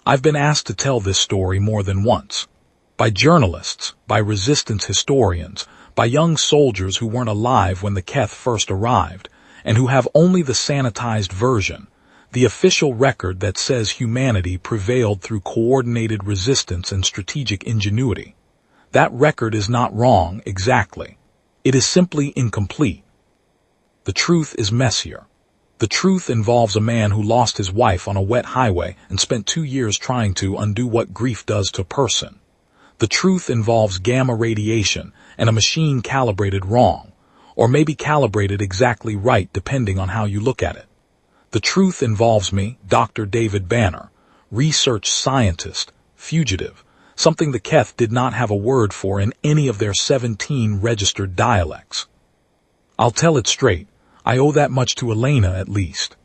I've been asked to tell this story more than once. By journalists, by resistance historians, by young soldiers who weren't alive when the Keth first arrived, and who have only the sanitized version, the official record that says humanity prevailed through coordinated resistance and strategic ingenuity. That record is not wrong, exactly. It is simply incomplete. The truth is messier. The truth involves a man who lost his wife on a wet highway and spent 2 years trying to undo what grief does to a person. The truth involves gamma radiation and a machine calibrated wrong, or maybe calibrated exactly right depending on how you look at it. The truth involves me, Dr. David Banner, research scientist, fugitive, something the Keth did not have a word for in any of their 17 registered dialects. I'll tell it straight. I owe that much to Elena at least.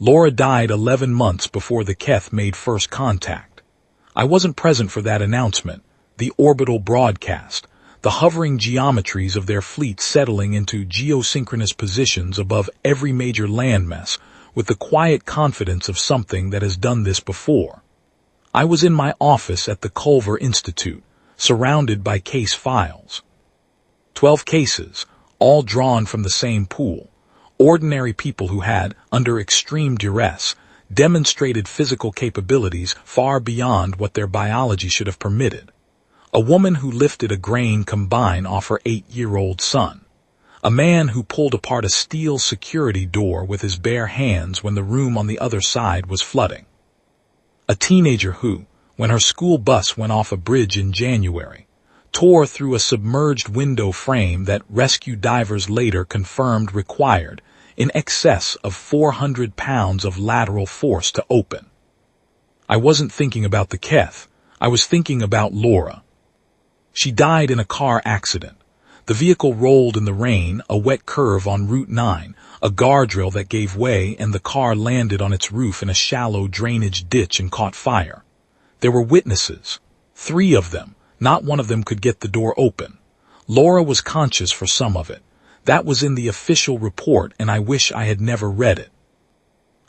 Laura died 11 months before the Keth made first contact. I wasn't present for that announcement, the orbital broadcast, the hovering geometries of their fleet settling into geosynchronous positions above every major landmass with the quiet confidence of something that has done this before. I was in my office at the Culver Institute, surrounded by case files. 12 cases, all drawn from the same pool. Ordinary people who had, under extreme duress, demonstrated physical capabilities far beyond what their biology should have permitted. A woman who lifted a grain combine off her 8-year-old son. A man who pulled apart a steel security door with his bare hands when the room on the other side was flooding. A teenager who, when her school bus went off a bridge in January, tore through a submerged window frame that rescue divers later confirmed required in excess of 400 pounds of lateral force to open. I wasn't thinking about the Keth. I was thinking about Laura. She died in a car accident. The vehicle rolled in the rain, a wet curve on Route 9, a guardrail that gave way, and the car landed on its roof in a shallow drainage ditch and caught fire. There were witnesses. 3 of them. Not one of them could get the door open. Laura was conscious for some of it. That was in the official report, and I wish I had never read it.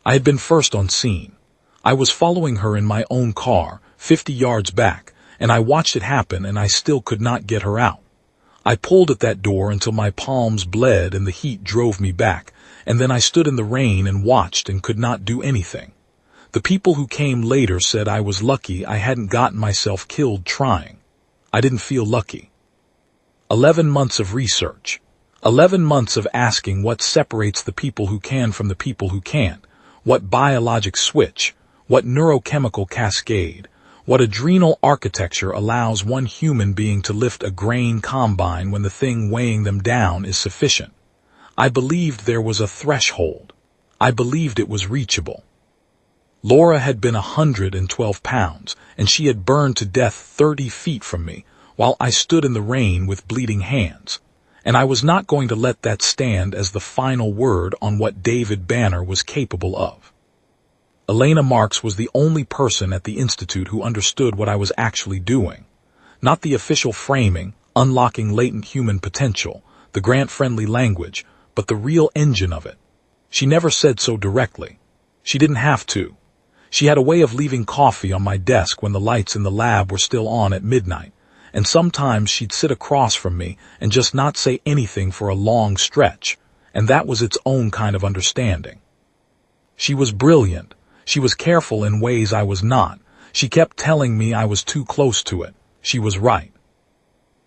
I had been first on scene. I was following her in my own car, 50 yards back, and I watched it happen, and I still could not get her out. I pulled at that door until my palms bled and the heat drove me back, and then I stood in the rain and watched and could not do anything. The people who came later said I was lucky I hadn't gotten myself killed trying. I didn't feel lucky. 11 months of research. 11 months of asking what separates the people who can from the people who can't, what biologic switch, what neurochemical cascade, what adrenal architecture allows one human being to lift a grain combine when the thing weighing them down is sufficient. I believed there was a threshold. I believed it was reachable. Laura had been 112 pounds, and she had burned to death 30 feet from me, while I stood in the rain with bleeding hands. And I was not going to let that stand as the final word on what David Banner was capable of. Elena Marks was the only person at the Institute who understood what I was actually doing. Not the official framing, unlocking latent human potential, the grant-friendly language, but the real engine of it. She never said so directly. She didn't have to. She had a way of leaving coffee on my desk when the lights in the lab were still on at midnight, and sometimes she'd sit across from me and just not say anything for a long stretch, and that was its own kind of understanding. She was brilliant. She was careful in ways I was not. She kept telling me I was too close to it. She was right.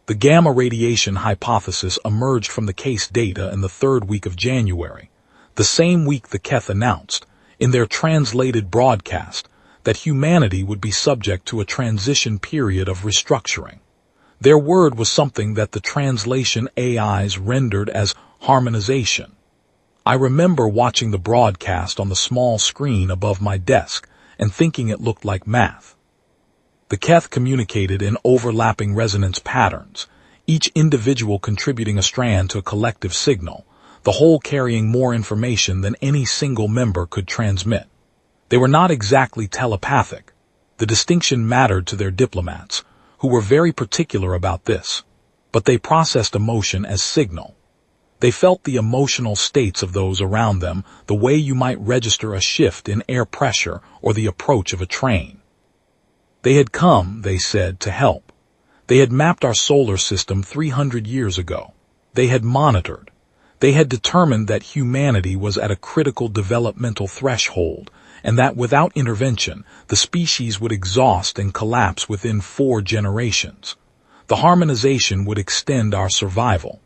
The gamma radiation hypothesis emerged from the case data in the 3rd week of January, the same week the Keth announced, in their translated broadcast, that humanity would be subject to a transition period of restructuring. Their word was something that the translation AIs rendered as harmonization. I remember watching the broadcast on the small screen above my desk and thinking it looked like math. The Keth communicated in overlapping resonance patterns, each individual contributing a strand to a collective signal, the whole carrying more information than any single member could transmit. They were not exactly telepathic. The distinction mattered to their diplomats, who were very particular about this, but they processed emotion as signal. They felt the emotional states of those around them the way you might register a shift in air pressure or the approach of a train. They had come, they said, to help. They had mapped our solar system 300 years ago. They had monitored. They had determined that humanity was at a critical developmental threshold, and that without intervention, the species would exhaust and collapse within 4 generations. The harmonization would extend our survival.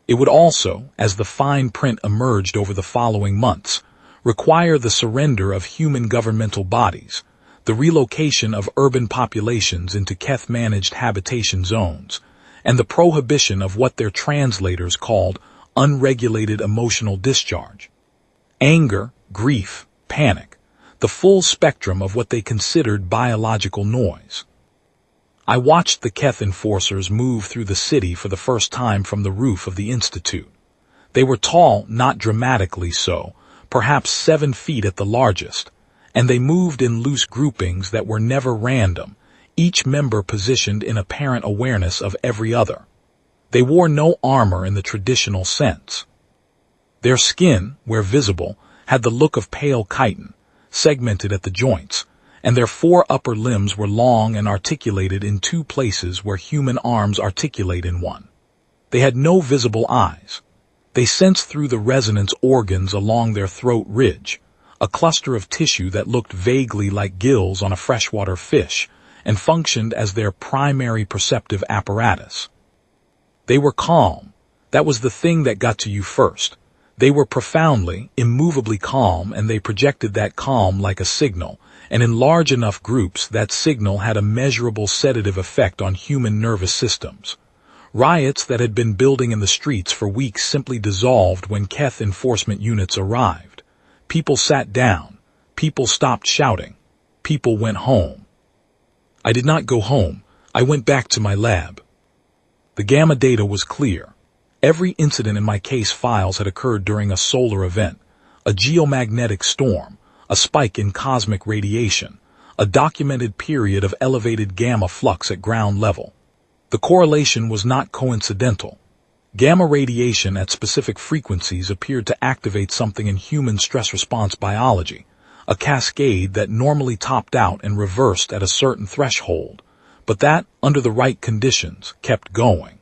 It would also, as the fine print emerged over the following months, require the surrender of human governmental bodies, the relocation of urban populations into Keth-managed habitation zones, and the prohibition of what their translators called unregulated emotional discharge. Anger, grief, panic, the full spectrum of what they considered biological noise. I watched the Keth enforcers move through the city for the first time from the roof of the Institute. They were tall, not dramatically so, perhaps 7 feet at the largest, and they moved in loose groupings that were never random, each member positioned in apparent awareness of every other. They wore no armor in the traditional sense. Their skin, where visible, had the look of pale chitin, segmented at the joints, and their 4 upper limbs were long and articulated in 2 places where human arms articulate in one. They had no visible eyes. They sensed through the resonance organs along their throat ridge, a cluster of tissue that looked vaguely like gills on a freshwater fish, and functioned as their primary perceptive apparatus. They were calm. That was the thing that got to you first. They were profoundly, immovably calm, and they projected that calm like a signal, and in large enough groups that signal had a measurable sedative effect on human nervous systems. Riots that had been building in the streets for weeks simply dissolved when Keth enforcement units arrived. People sat down. People stopped shouting. People went home. I did not go home. I went back to my lab. The gamma data was clear. Every incident in my case files had occurred during a solar event, a geomagnetic storm, a spike in cosmic radiation, a documented period of elevated gamma flux at ground level. The correlation was not coincidental. Gamma radiation at specific frequencies appeared to activate something in human stress response biology, a cascade that normally topped out and reversed at a certain threshold, but that, under the right conditions, kept going.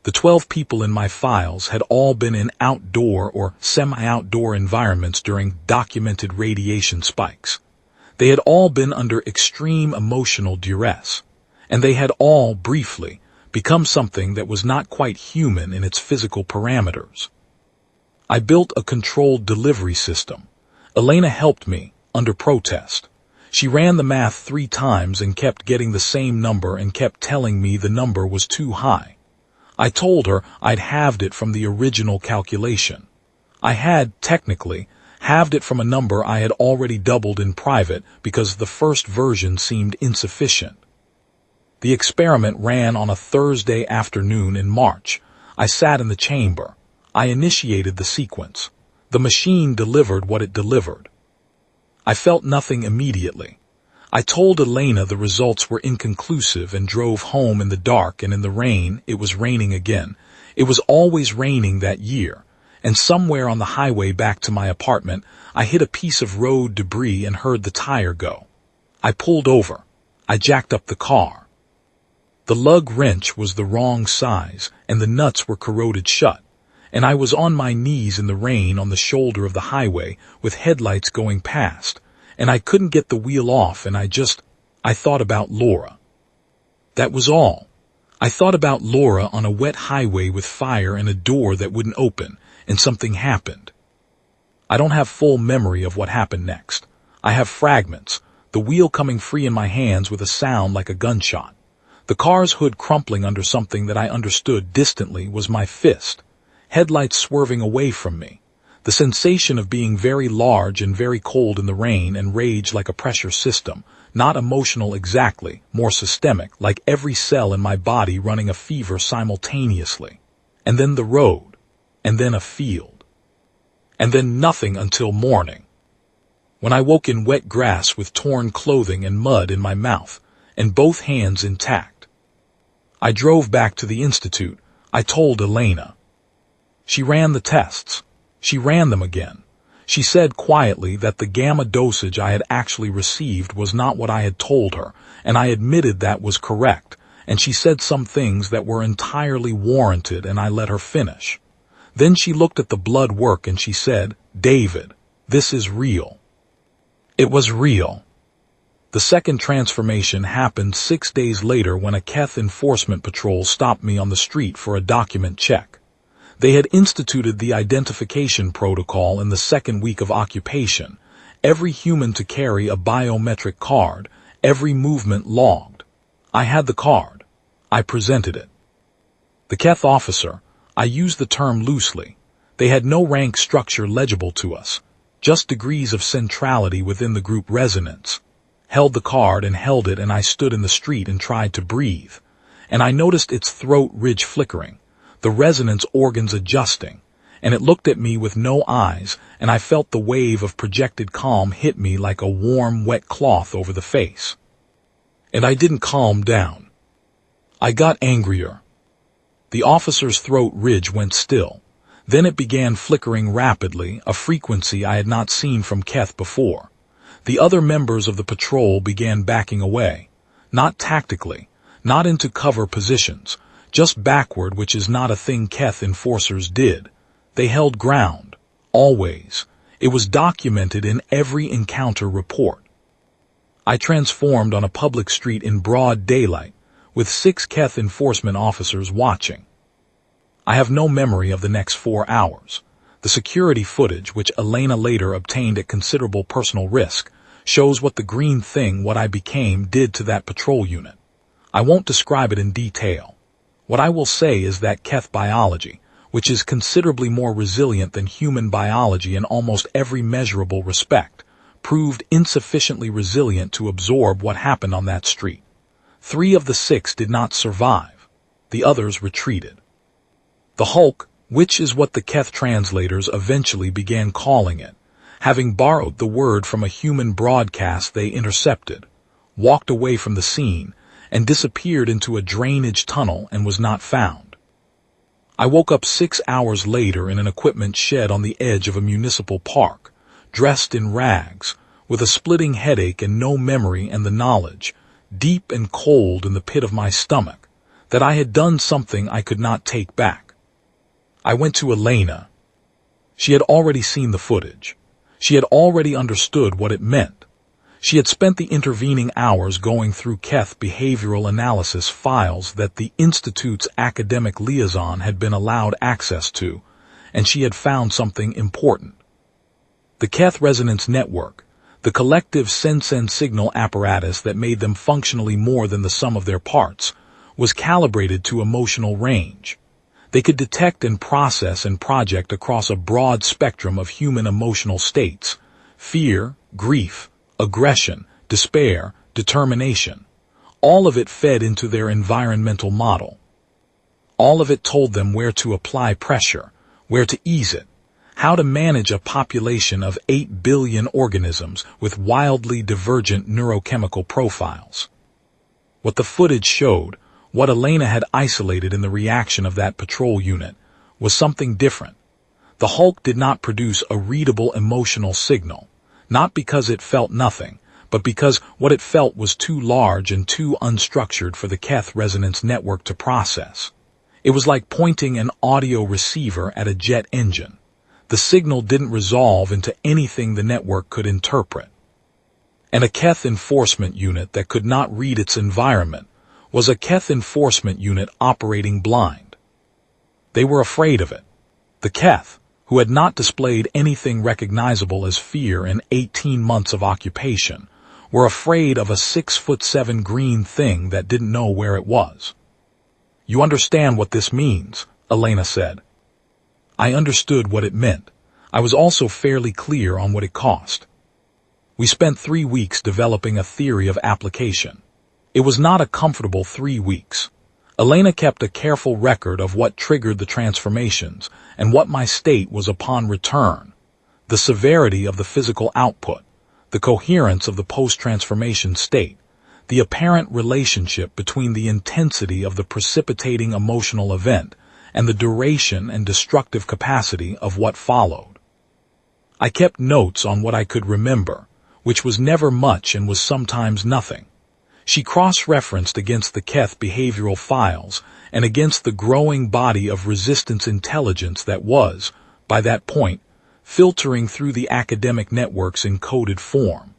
The 12 people in my files had all been in outdoor or semi-outdoor environments during documented radiation spikes. They had all been under extreme emotional duress, and they had all, briefly, become something that was not quite human in its physical parameters. I built a controlled delivery system. Elena helped me, under protest. She ran the math 3 times and kept getting the same number and kept telling me the number was too high. I told her I'd halved it from the original calculation. I had, technically, halved it from a number I had already doubled in private because the first version seemed insufficient. The experiment ran on a Thursday afternoon in March. I sat in the chamber. I initiated the sequence. The machine delivered what it delivered. I felt nothing immediately. I told Elena the results were inconclusive and drove home in the dark and in the rain. It was raining again. It was always raining that year, and somewhere on the highway back to my apartment, I hit a piece of road debris and heard the tire go. I pulled over. I jacked up the car. The lug wrench was the wrong size, and the nuts were corroded shut, and I was on my knees in the rain on the shoulder of the highway with headlights going past, and I couldn't get the wheel off, and I thought about Laura. That was all. I thought about Laura on a wet highway with fire and a door that wouldn't open, and something happened. I don't have full memory of what happened next. I have fragments, the wheel coming free in my hands with a sound like a gunshot. The car's hood crumpling under something that I understood distantly was my fist, headlights swerving away from me. The sensation of being very large and very cold in the rain and rage like a pressure system, not emotional exactly, more systemic, like every cell in my body running a fever simultaneously. And then the road, and then a field. And then nothing until morning, when I woke in wet grass with torn clothing and mud in my mouth, and both hands intact. I drove back to the Institute. I told Elena. She ran the tests. She ran them again. She said quietly that the gamma dosage I had actually received was not what I had told her, and I admitted that was correct, and she said some things that were entirely warranted, and I let her finish. Then she looked at the blood work and she said, "David, this is real." It was real. The second transformation happened 6 days later when a Keth enforcement patrol stopped me on the street for a document check. They had instituted the identification protocol in the second week of occupation, every human to carry a biometric card, every movement logged. I had the card. I presented it. The Keth officer, I use the term loosely, they had no rank structure legible to us, just degrees of centrality within the group resonance, held the card and held it, and I stood in the street and tried to breathe, and I noticed its throat ridge flickering, the resonance organs adjusting, and it looked at me with no eyes, and I felt the wave of projected calm hit me like a warm, wet cloth over the face. And I didn't calm down. I got angrier. The officer's throat ridge went still. Then it began flickering rapidly, a frequency I had not seen from Keth before. The other members of the patrol began backing away, not tactically, not into cover positions, just backward, which is not a thing Keth enforcers did. They held ground, always. It was documented in every encounter report. I transformed on a public street in broad daylight, with 6 Keth enforcement officers watching. I have no memory of the next 4 hours. The security footage, which Elena later obtained at considerable personal risk, shows what the green thing, what I became, did to that patrol unit. I won't describe it in detail. What I will say is that Keth biology, which is considerably more resilient than human biology in almost every measurable respect, proved insufficiently resilient to absorb what happened on that street. 3 of the 6 did not survive. The others retreated. The Hulk, which is what the Keth translators eventually began calling it, having borrowed the word from a human broadcast they intercepted, walked away from the scene and disappeared into a drainage tunnel and was not found. I woke up 6 hours later in an equipment shed on the edge of a municipal park, dressed in rags, with a splitting headache and no memory, and the knowledge, deep and cold in the pit of my stomach, that I had done something I could not take back. I went to Elena. She had already seen the footage. She had already understood what it meant. She had spent the intervening hours going through Keth behavioral analysis files that the Institute's academic liaison had been allowed access to, and she had found something important. The Keth resonance network, the collective sense and signal apparatus that made them functionally more than the sum of their parts, was calibrated to emotional range. They could detect and process and project across a broad spectrum of human emotional states: fear, grief, aggression, despair, determination. All of it fed into their environmental model. All of it told them where to apply pressure, where to ease it, how to manage a population of 8 billion organisms with wildly divergent neurochemical profiles. What the footage showed, what Elena had isolated in the reaction of that patrol unit, was something different. The Hulk did not produce a readable emotional signal, not because it felt nothing, but because what it felt was too large and too unstructured for the Keth resonance network to process. It was like pointing an audio receiver at a jet engine. The signal didn't resolve into anything the network could interpret. And a Keth enforcement unit that could not read its environment was a Keth enforcement unit operating blind. They were afraid of it. The Keth, who had not displayed anything recognizable as fear in 18 months of occupation, were afraid of a 6'7" green thing that didn't know where it was. "You understand what this means," Elena said. I understood what it meant. I was also fairly clear on what it cost. We spent 3 weeks developing a theory of application. It was not a comfortable 3 weeks. Elena kept a careful record of what triggered the transformations and what my state was upon return, the severity of the physical output, the coherence of the post-transformation state, the apparent relationship between the intensity of the precipitating emotional event and the duration and destructive capacity of what followed. I kept notes on what I could remember, which was never much and was sometimes nothing. She cross-referenced against the Keth behavioral files and against the growing body of resistance intelligence that was, by that point, filtering through the academic networks in coded form.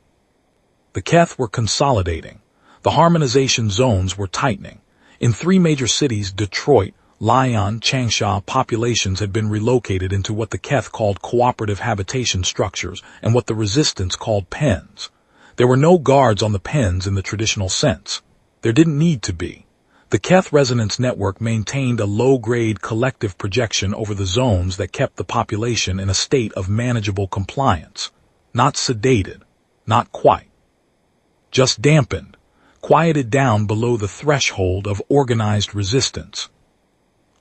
The Keth were consolidating. The harmonization zones were tightening. In 3 major cities, Detroit, Lyon, Changsha, populations had been relocated into what the Keth called cooperative habitation structures and what the resistance called pens. There were no guards on the pens in the traditional sense. There didn't need to be. The Keth Resonance Network maintained a low-grade collective projection over the zones that kept the population in a state of manageable compliance. Not sedated. Not quite. Just dampened. Quieted down below the threshold of organized resistance.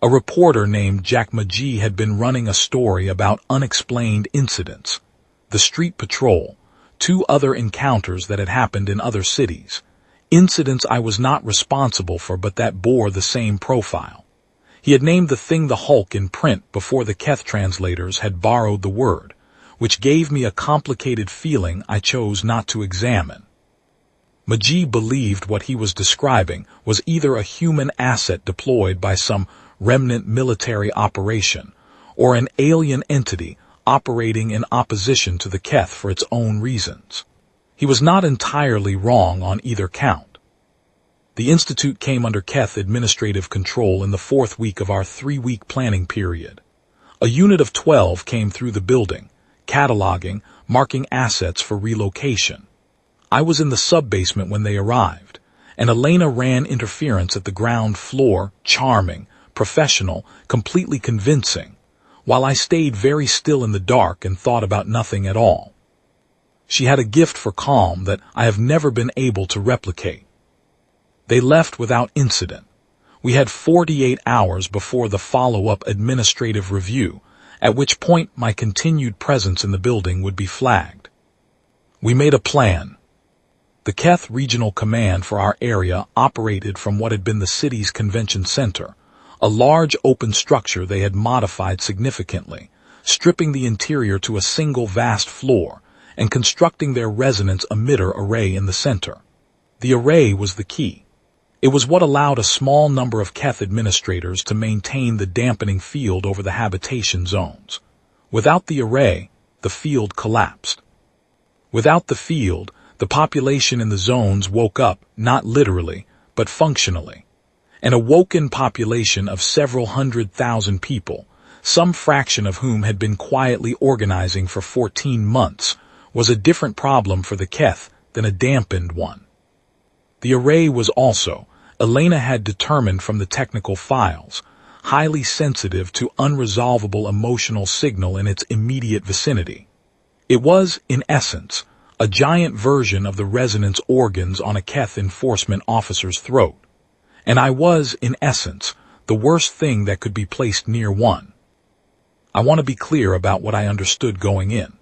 A reporter named Jack McGee had been running a story about unexplained incidents. The street patrol. 2 other encounters that had happened in other cities. Incidents I was not responsible for but that bore the same profile. He had named the thing the Hulk in print before the Keth translators had borrowed the word, which gave me a complicated feeling I chose not to examine. McGee believed what he was describing was either a human asset deployed by some remnant military operation, or an alien entity operating in opposition to the Keth for its own reasons. He was not entirely wrong on either count. The Institute came under Keth administrative control in the 4th week of our 3-week planning period. A unit of 12 came through the building, cataloging, marking assets for relocation. I was in the sub-basement when they arrived, and Elena ran interference at the ground floor, charming, professional, completely convincing, while I stayed very still in the dark and thought about nothing at all. She had a gift for calm that I have never been able to replicate. They left without incident. We had 48 hours before the follow-up administrative review, at which point my continued presence in the building would be flagged. We made a plan. The Keth Regional Command for our area operated from what had been the city's convention center, a large open structure they had modified significantly, stripping the interior to a single vast floor and constructing their resonance emitter array in the center. The array was the key. It was what allowed a small number of Keth administrators to maintain the dampening field over the habitation zones. Without the array, the field collapsed. Without the field, the population in the zones woke up, not literally, but functionally. An awoken population of several 100,000 people, some fraction of whom had been quietly organizing for 14 months, was a different problem for the Keth than a dampened one. The array was also, Elena had determined from the technical files, highly sensitive to unresolvable emotional signal in its immediate vicinity. It was, in essence, a giant version of the resonance organs on a Keth enforcement officer's throat. And I was, in essence, the worst thing that could be placed near one. I want to be clear about what I understood going in.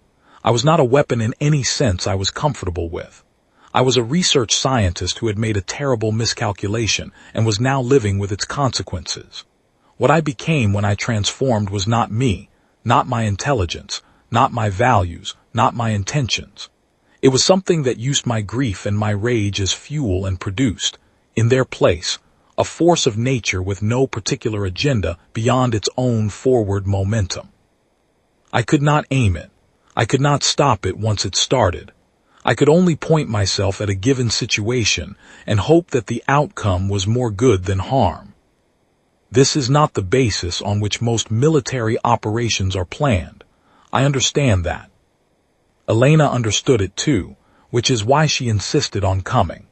I was not a weapon in any sense I was comfortable with. I was a research scientist who had made a terrible miscalculation and was now living with its consequences. What I became when I transformed was not me, not my intelligence, not my values, not my intentions. It was something that used my grief and my rage as fuel and produced, in their place, a force of nature with no particular agenda beyond its own forward momentum. I could not aim it. I could not stop it once it started. I could only point myself at a given situation and hope that the outcome was more good than harm. This is not the basis on which most military operations are planned. I understand that. Elena understood it too, which is why she insisted on coming.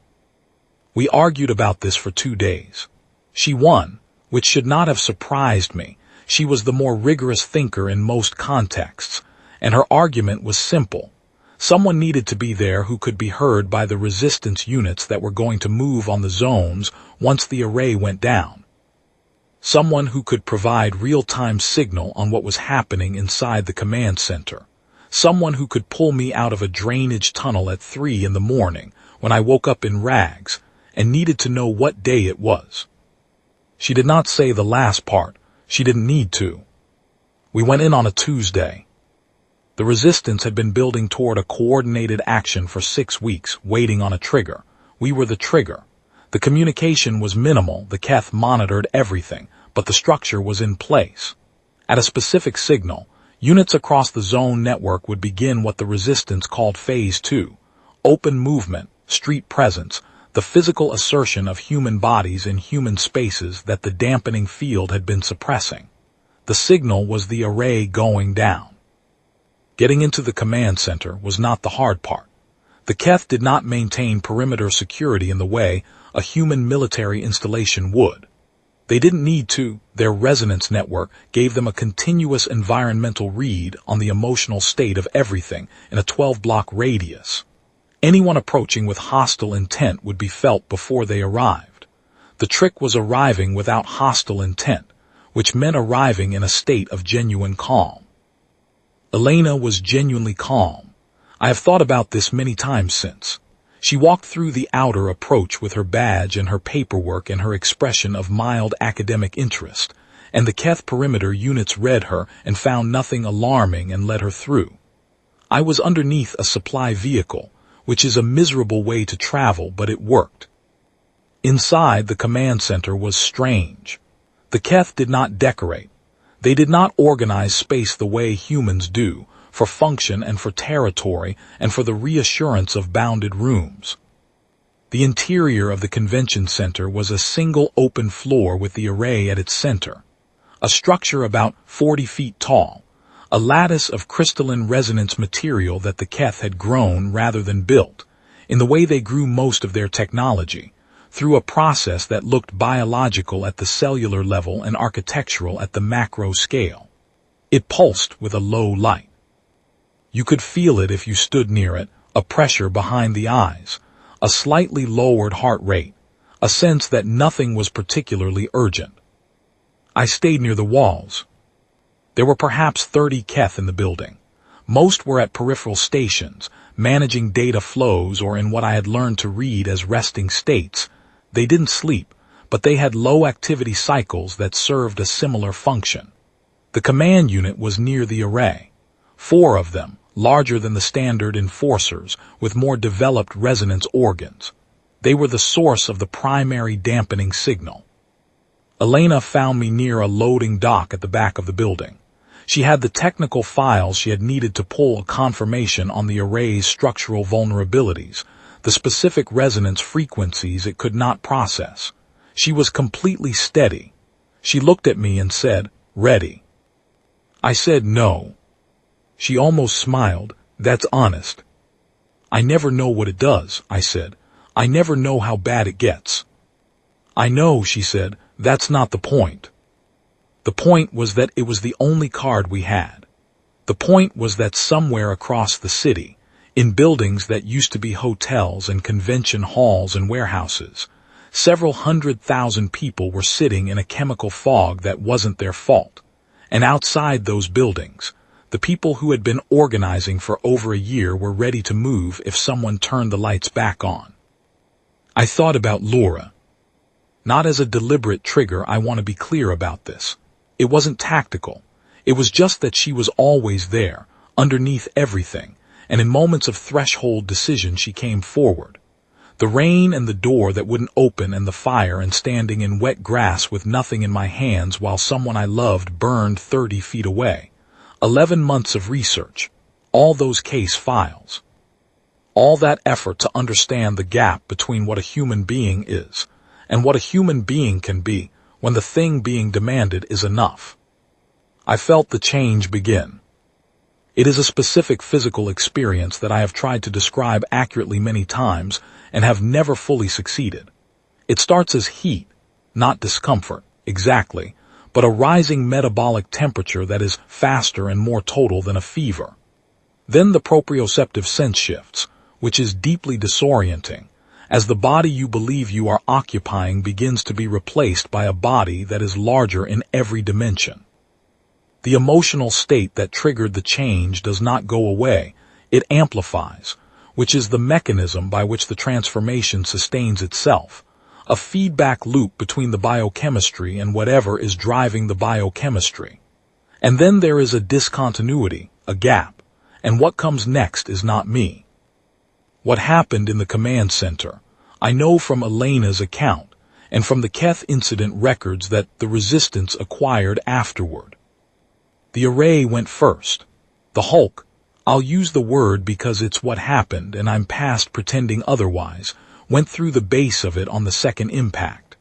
We argued about this for 2 days. She won, which should not have surprised me. She was the more rigorous thinker in most contexts, and her argument was simple. Someone needed to be there who could be heard by the resistance units that were going to move on the zones once the array went down. Someone who could provide real-time signal on what was happening inside the command center. Someone who could pull me out of a drainage tunnel at 3 in the morning when I woke up in rags and needed to know what day it was. She did not say the last part. She didn't need to. We went in on a Tuesday. The resistance had been building toward a coordinated action for 6 weeks, waiting on a trigger. We were the trigger. The communication was minimal, the Keth monitored everything, but the structure was in place. At a specific signal, units across the zone network would begin what the resistance called Phase 2. Open movement, street presence, the physical assertion of human bodies in human spaces that the dampening field had been suppressing. The signal was the array going down. Getting into the command center was not the hard part. The Keth did not maintain perimeter security in the way a human military installation would. They didn't need to. Their resonance network gave them a continuous environmental read on the emotional state of everything in a 12-block radius. Anyone approaching with hostile intent would be felt before they arrived. The trick was arriving without hostile intent, which meant arriving in a state of genuine calm. Elena was genuinely calm. I have thought about this many times since. She walked through the outer approach with her badge and her paperwork and her expression of mild academic interest, and the Keth perimeter units read her and found nothing alarming and let her through. I was underneath a supply vehicle, which is a miserable way to travel, but it worked. Inside the command center was strange. The Keth did not decorate. They did not organize space the way humans do, for function and for territory and for the reassurance of bounded rooms. The interior of the convention center was a single open floor with the array at its center. A structure about 40 feet tall, a lattice of crystalline resonance material that the Keth had grown rather than built, in the way they grew most of their technology, through a process that looked biological at the cellular level and architectural at the macro scale. It pulsed with a low light. You could feel it if you stood near it, a pressure behind the eyes, a slightly lowered heart rate, a sense that nothing was particularly urgent. I stayed near the walls. There were perhaps 30 Keth in the building. Most were at peripheral stations, managing data flows or in what I had learned to read as resting states. They didn't sleep, but they had low activity cycles that served a similar function. The command unit was near the array. 4 of them, larger than the standard enforcers, with more developed resonance organs. They were the source of the primary dampening signal. Elena found me near a loading dock at the back of the building. She had the technical files she had needed to pull a confirmation on the array's structural vulnerabilities, the specific resonance frequencies it could not process. She was completely steady. She looked at me and said, "Ready?" I said no. She almost smiled. "That's honest." "I never know what it does," I said. "I never know how bad it gets." "I know," she said. "That's not the point." The point was that it was the only card we had. The point was that somewhere across the city, in buildings that used to be hotels and convention halls and warehouses, several 100,000 people were sitting in a chemical fog that wasn't their fault. And outside those buildings, the people who had been organizing for over a year were ready to move if someone turned the lights back on. I thought about Laura. Not as a deliberate trigger, I want to be clear about this. It wasn't tactical. It was just that she was always there, underneath everything, and in moments of threshold decision she came forward. The rain and the door that wouldn't open and the fire and standing in wet grass with nothing in my hands while someone I loved burned 30 feet away. 11 months of research, all those case files. All that effort to understand the gap between what a human being is and what a human being can be when the thing being demanded is enough. I felt the change begin. It is a specific physical experience that I have tried to describe accurately many times and have never fully succeeded. It starts as heat, not discomfort, exactly, but a rising metabolic temperature that is faster and more total than a fever. Then the proprioceptive sense shifts, which is deeply disorienting, as the body you believe you are occupying begins to be replaced by a body that is larger in every dimension. The emotional state that triggered the change does not go away, it amplifies, which is the mechanism by which the transformation sustains itself, a feedback loop between the biochemistry and whatever is driving the biochemistry. And then there is a discontinuity, a gap, and what comes next is not me. What happened in the command center, I know from Elena's account, and from the Keth incident records that the resistance acquired afterward. The array went first. The Hulk, I'll use the word because it's what happened and I'm past pretending otherwise, went through the base of it on the second impact.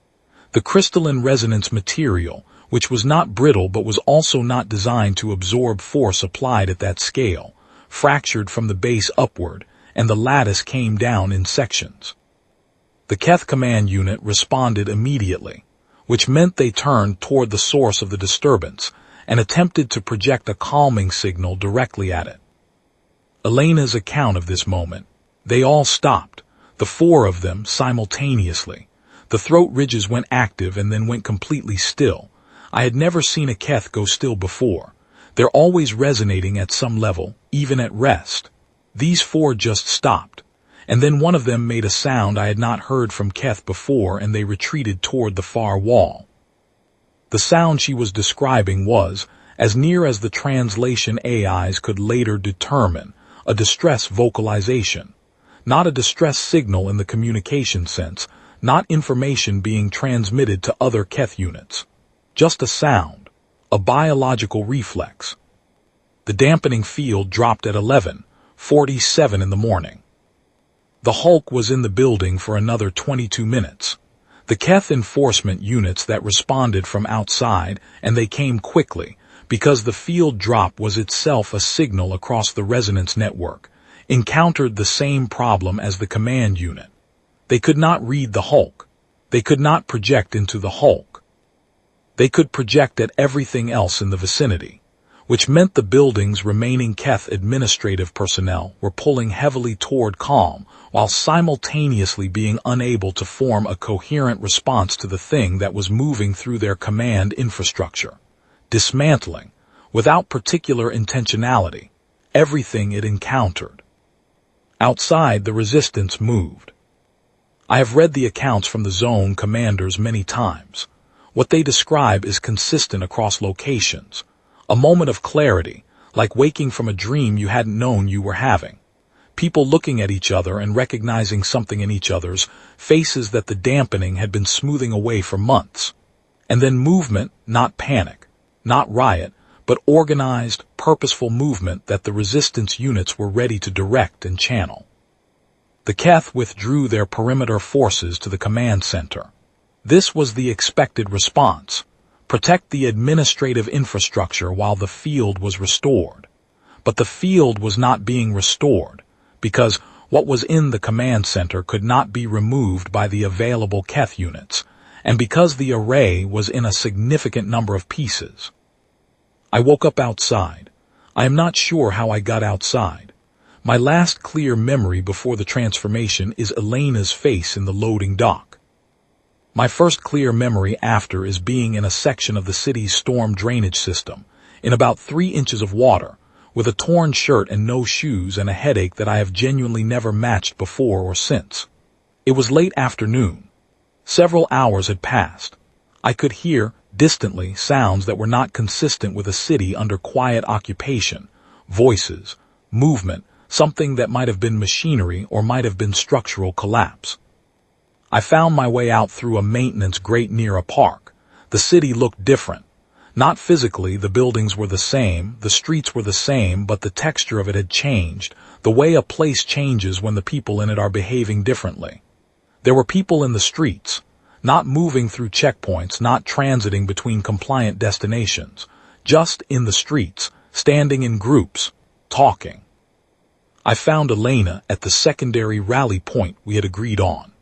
The crystalline resonance material, which was not brittle but was also not designed to absorb force applied at that scale, fractured from the base upward, and the lattice came down in sections. The Keth command unit responded immediately, which meant they turned toward the source of the disturbance and attempted to project a calming signal directly at it. Elena's account of this moment, they all stopped, the four of them simultaneously. The throat ridges went active and then went completely still. I had never seen a Keth go still before. They're always resonating at some level, even at rest. These four just stopped, and then one of them made a sound I had not heard from Keth before, and they retreated toward the far wall. The sound she was describing was, as near as the translation AIs could later determine, a distress vocalization. Not a distress signal in the communication sense, not information being transmitted to other Keth units. Just a sound, a biological reflex. The dampening field dropped at 11:47 in the morning. The Hulk was in the building for another 22 minutes. The Keth enforcement units that responded from outside, and they came quickly, because the field drop was itself a signal across the resonance network, encountered the same problem as the command unit. They could not read the Hulk. They could not project into the Hulk. They could project at everything else in the vicinity, which meant the building's remaining Keth administrative personnel were pulling heavily toward calm while simultaneously being unable to form a coherent response to the thing that was moving through their command infrastructure, dismantling, without particular intentionality, everything it encountered. Outside, the resistance moved. I have read the accounts from the zone commanders many times. What they describe is consistent across locations. A moment of clarity, like waking from a dream you hadn't known you were having. People looking at each other and recognizing something in each other's faces that the dampening had been smoothing away for months. And then movement, not panic, not riot, but organized, purposeful movement that the resistance units were ready to direct and channel. The Keth withdrew their perimeter forces to the command center. This was the expected response. Protect the administrative infrastructure while the field was restored. But the field was not being restored, because what was in the command center could not be removed by the available Keth units, and because the array was in a significant number of pieces. I woke up outside. I am not sure how I got outside. My last clear memory before the transformation is Elena's face in the loading dock. My first clear memory after is being in a section of the city's storm drainage system, in about 3 inches of water, with a torn shirt and no shoes and a headache that I have genuinely never matched before or since. It was late afternoon. Several hours had passed. I could hear, distantly, sounds that were not consistent with a city under quiet occupation, voices, movement, something that might have been machinery or might have been structural collapse. I found my way out through a maintenance grate near a park. The city looked different. Not physically, the buildings were the same, the streets were the same, but the texture of it had changed, the way a place changes when the people in it are behaving differently. There were people in the streets, not moving through checkpoints, not transiting between compliant destinations, just in the streets, standing in groups, talking. I found Elena at the secondary rally point we had agreed on,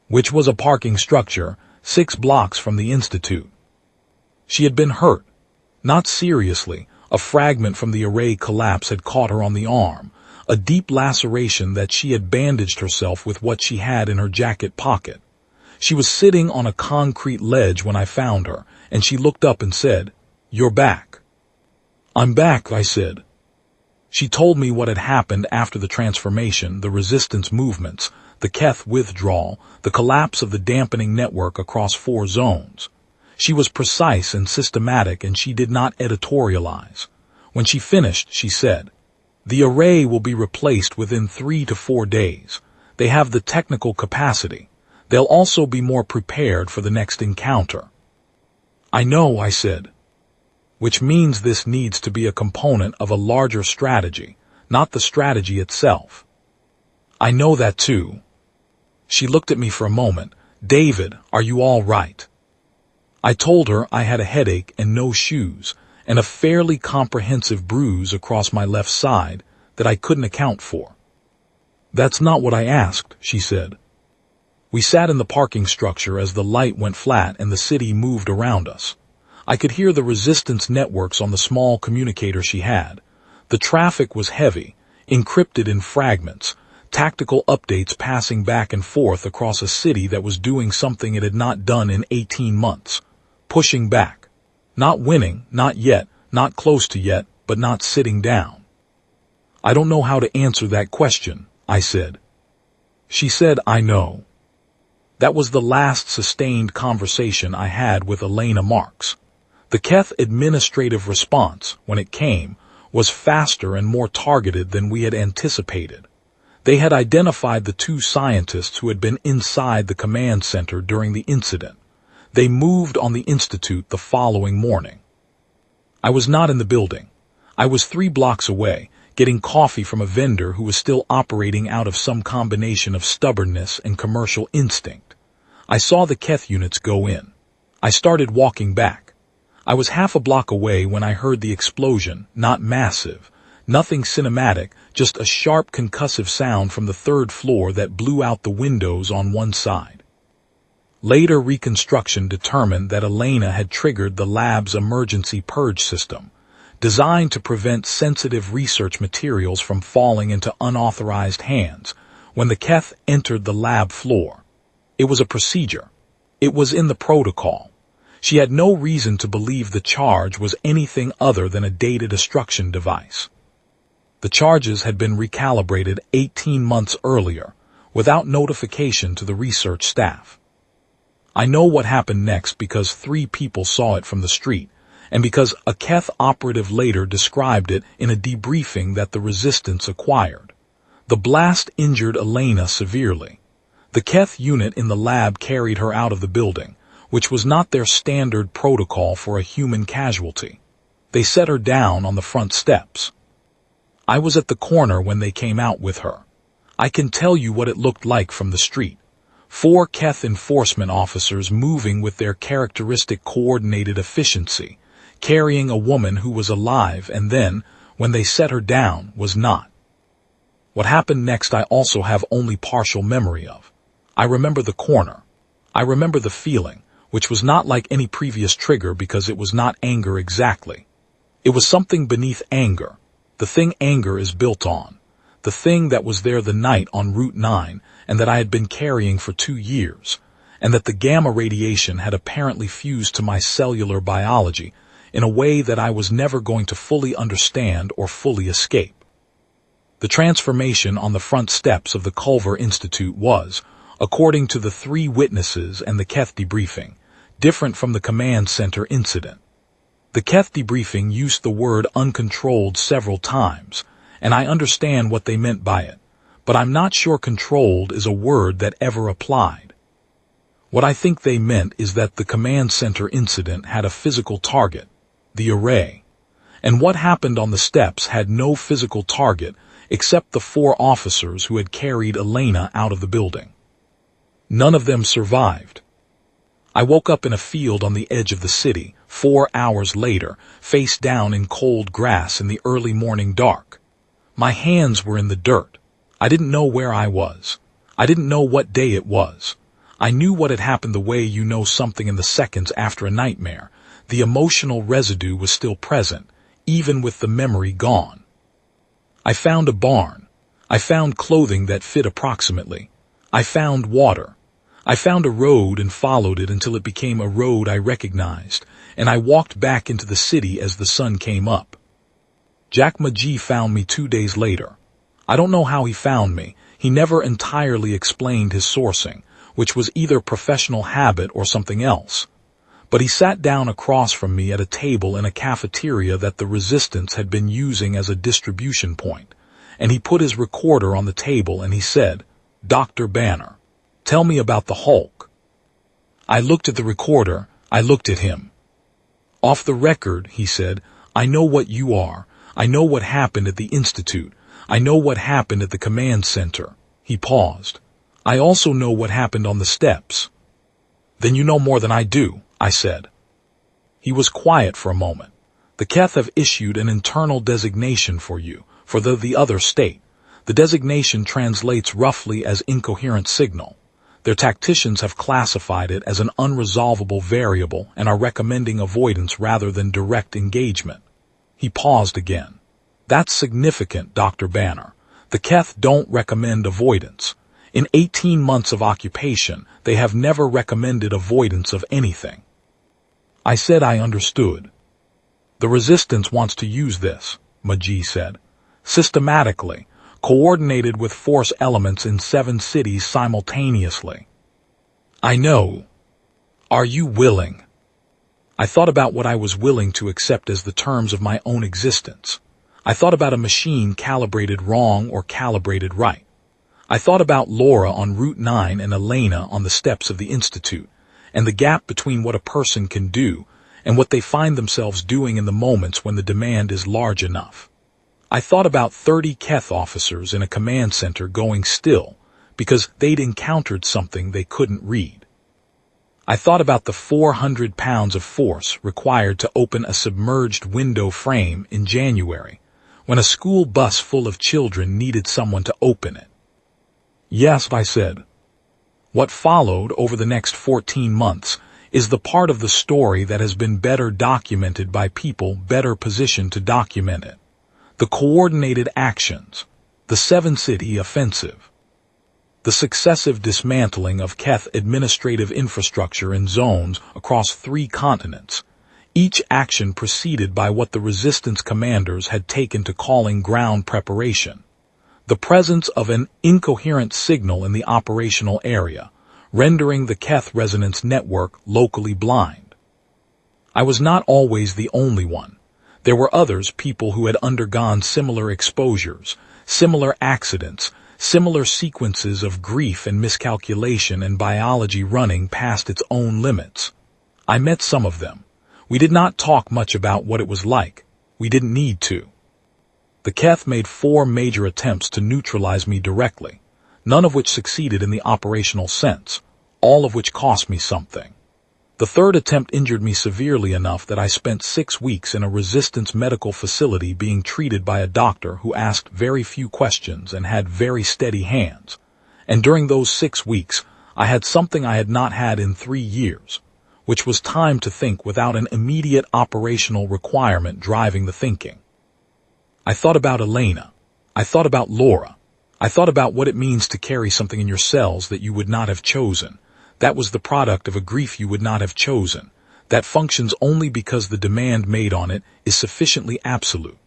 which was a parking structure 6 blocks from the Institute. She had been hurt, not seriously. A fragment from the array collapse had caught her on the arm, a deep laceration that she had bandaged herself with what she had in her jacket pocket. She was sitting on a concrete ledge when I found her, and she looked up and said, "You're back." "I'm back," I said. She told me what had happened after the transformation, the resistance movements, the Keth withdrawal, the collapse of the dampening network across 4 zones. She was precise and systematic, and she did not editorialize. When she finished, she said, The array will be replaced within 3 to 4 days. They have the technical capacity. They'll also be more prepared for the next encounter. I know, I said. Which means this needs to be a component of a larger strategy, not the strategy itself. I know that too. She looked at me for a moment. David, are you all right? I told her I had a headache and no shoes, and a fairly comprehensive bruise across my left side that I couldn't account for. That's not what I asked, she said. We sat in the parking structure as the light went flat and the city moved around us. I could hear the resistance networks on the small communicator she had. The traffic was heavy, encrypted in fragments, tactical updates passing back and forth across a city that was doing something it had not done in 18 months. Pushing back. Not winning, not yet, not close to yet, but not sitting down. I don't know how to answer that question, I said. She said, I know. That was the last sustained conversation I had with Elena Marks. The Keth administrative response, when it came, was faster and more targeted than we had anticipated. They had identified the 2 scientists who had been inside the command center during the incident. They moved on the institute the following morning. I was not in the building. I was 3 blocks away, getting coffee from a vendor who was still operating out of some combination of stubbornness and commercial instinct. I saw the Keth units go in. I started walking back. I was half a block away when I heard the explosion, not massive, nothing cinematic, just a sharp concussive sound from the 3rd floor that blew out the windows on one side. Later reconstruction determined that Elena had triggered the lab's emergency purge system, designed to prevent sensitive research materials from falling into unauthorized hands when the Keth entered the lab floor. It was a procedure. It was in the protocol. She had no reason to believe the charge was anything other than a data destruction device. The charges had been recalibrated 18 months earlier, without notification to the research staff. I know what happened next because 3 people saw it from the street, and because a Keth operative later described it in a debriefing that the resistance acquired. The blast injured Elena severely. The Keth unit in the lab carried her out of the building, which was not their standard protocol for a human casualty. They set her down on the front steps. I was at the corner when they came out with her. I can tell you what it looked like from the street. 4 Keth enforcement officers moving with their characteristic coordinated efficiency, carrying a woman who was alive and then, when they set her down, was not. What happened next I also have only partial memory of. I remember the corner. I remember the feeling, which was not like any previous trigger because it was not anger exactly. It was something beneath anger, the thing anger is built on, the thing that was there the night on Route 9 and that I had been carrying for 2 years, and that the gamma radiation had apparently fused to my cellular biology in a way that I was never going to fully understand or fully escape. The transformation on the front steps of the Culver Institute was, according to the 3 witnesses and the Keth debriefing, different from the command center incident. The Keth debriefing used the word uncontrolled several times, and I understand what they meant by it, but I'm not sure controlled is a word that ever applied. What I think they meant is that the command center incident had a physical target, the array, and what happened on the steps had no physical target except the 4 officers who had carried Elena out of the building. None of them survived. I woke up in a field on the edge of the city, 4 hours later, face down in cold grass in the early morning dark. My hands were in the dirt. I didn't know where I was. I didn't know what day it was. I knew what had happened the way you know something in the seconds after a nightmare. The emotional residue was still present, even with the memory gone. I found a barn. I found clothing that fit approximately. I found water. I found a road and followed it until it became a road I recognized, and I walked back into the city as the sun came up. Jack McGee found me 2 days later. I don't know how he found me. He never entirely explained his sourcing, which was either professional habit or something else. But he sat down across from me at a table in a cafeteria that the resistance had been using as a distribution point, and he put his recorder on the table and he said, "Dr. Banner, tell me about the Hulk." I looked at the recorder, I looked at him. "Off the record," he said, "I know what you are. I know what happened at the Institute. I know what happened at the command center." He paused. "I also know what happened on the steps." "Then you know more than I do," I said. He was quiet for a moment. "The Keth have issued an internal designation for you, for the other state. The designation translates roughly as incoherent signal. Their tacticians have classified it as an unresolvable variable and are recommending avoidance rather than direct engagement." He paused again. "That's significant, Dr. Banner. The Keth don't recommend avoidance. In 18 months of occupation, they have never recommended avoidance of anything." I said I understood. "The resistance wants to use this," Majee said. "Systematically, coordinated with force elements in 7 cities simultaneously." "I know. Are you willing?" I thought about what I was willing to accept as the terms of my own existence. I thought about a machine calibrated wrong or calibrated right. I thought about Laura on Route 9 and Elena on the steps of the Institute, and the gap between what a person can do and what they find themselves doing in the moments when the demand is large enough. I thought about 30 Keth officers in a command center going still because they'd encountered something they couldn't read. I thought about the 400 pounds of force required to open a submerged window frame in January, when a school bus full of children needed someone to open it. "Yes," I said. What followed over the next 14 months is the part of the story that has been better documented by people better positioned to document it. The coordinated actions, the 7-city offensive, the successive dismantling of Keth administrative infrastructure in zones across 3 continents, each action preceded by what the resistance commanders had taken to calling ground preparation. The presence of an incoherent signal in the operational area, rendering the Keth resonance network locally blind. I was not always the only one. There were others, people who had undergone similar exposures, similar accidents, similar sequences of grief and miscalculation and biology running past its own limits. I met some of them. We did not talk much about what it was like. We didn't need to. The Keth made 4 major attempts to neutralize me directly, none of which succeeded in the operational sense, all of which cost me something. The 3rd attempt injured me severely enough that I spent 6 weeks in a resistance medical facility being treated by a doctor who asked very few questions and had very steady hands. And during those 6 weeks, I had something I had not had in 3 years, which was time to think without an immediate operational requirement driving the thinking. I thought about Elena. I thought about Laura. I thought about what it means to carry something in your cells that you would not have chosen. That was the product of a grief you would not have chosen, that functions only because the demand made on it is sufficiently absolute.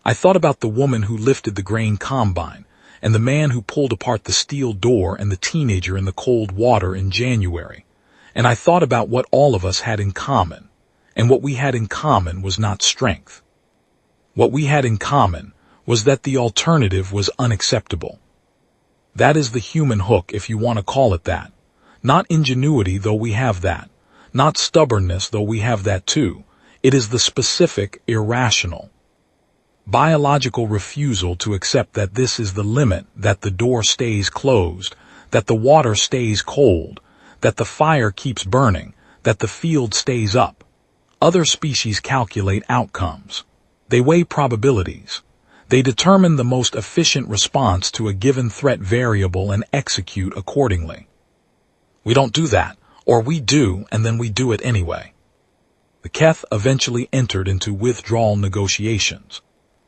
I thought about the woman who lifted the grain combine, and the man who pulled apart the steel door and the teenager in the cold water in January, and I thought about what all of us had in common, and what we had in common was not strength. What we had in common was that the alternative was unacceptable. That is the human hook, if you want to call it that. Not ingenuity, though we have that. Not stubbornness, though we have that too. It is the specific, irrational, biological refusal to accept that this is the limit, that the door stays closed, that the water stays cold, that the fire keeps burning, that the field stays up. Other species calculate outcomes. They weigh probabilities. They determine the most efficient response to a given threat variable and execute accordingly. We don't do that, or we do, and then we do it anyway. The Keth eventually entered into withdrawal negotiations.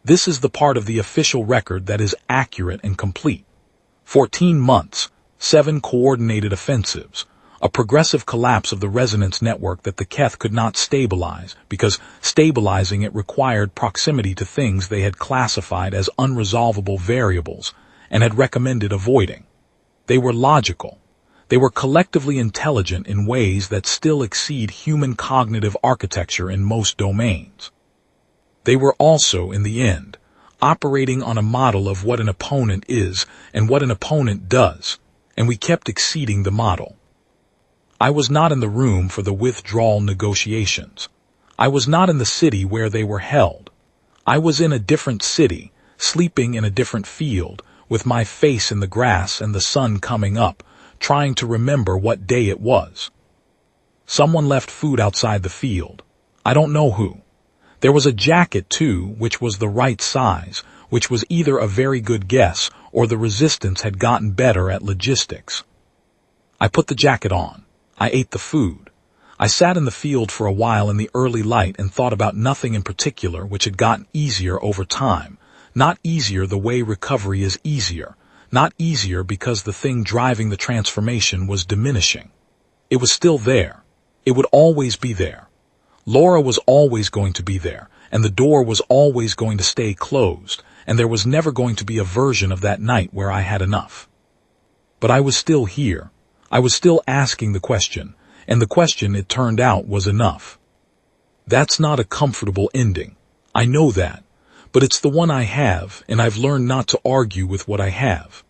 This is the part of the official record that is accurate and complete. 14 months, 7 coordinated offensives, a progressive collapse of the resonance network that the Keth could not stabilize because stabilizing it required proximity to things they had classified as unresolvable variables and had recommended avoiding. They were logical. They were collectively intelligent in ways that still exceed human cognitive architecture in most domains. They were also, in the end, operating on a model of what an opponent is and what an opponent does, and we kept exceeding the model. I was not in the room for the withdrawal negotiations. I was not in the city where they were held. I was in a different city, sleeping in a different field, with my face in the grass and the sun coming up, trying to remember what day it was. Someone left food outside the field. I don't know who. There was a jacket, too, which was the right size, which was either a very good guess or the resistance had gotten better at logistics. I put the jacket on. I ate the food. I sat in the field for a while in the early light and thought about nothing in particular, which had gotten easier over time. Not easier the way recovery is easier. Not easier because the thing driving the transformation was diminishing. It was still there. It would always be there. Laura was always going to be there, and the door was always going to stay closed, and there was never going to be a version of that night where I had enough. But I was still here. I was still asking the question, and the question, it turned out, was enough. That's not a comfortable ending. I know that, but it's the one I have, and I've learned not to argue with what I have.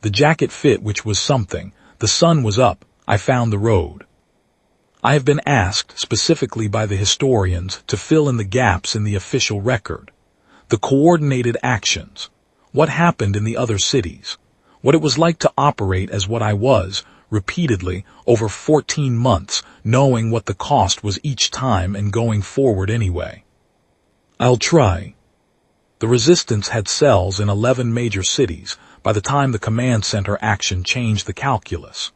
The jacket fit, which was something. The sun was up. I found the road. I have been asked, specifically by the historians, to fill in the gaps in the official record. The coordinated actions. What happened in the other cities. What it was like to operate as what I was, repeatedly, over 14 months, knowing what the cost was each time and going forward anyway. I'll try. The resistance had cells in 11 major cities by the time the command center action changed the calculus.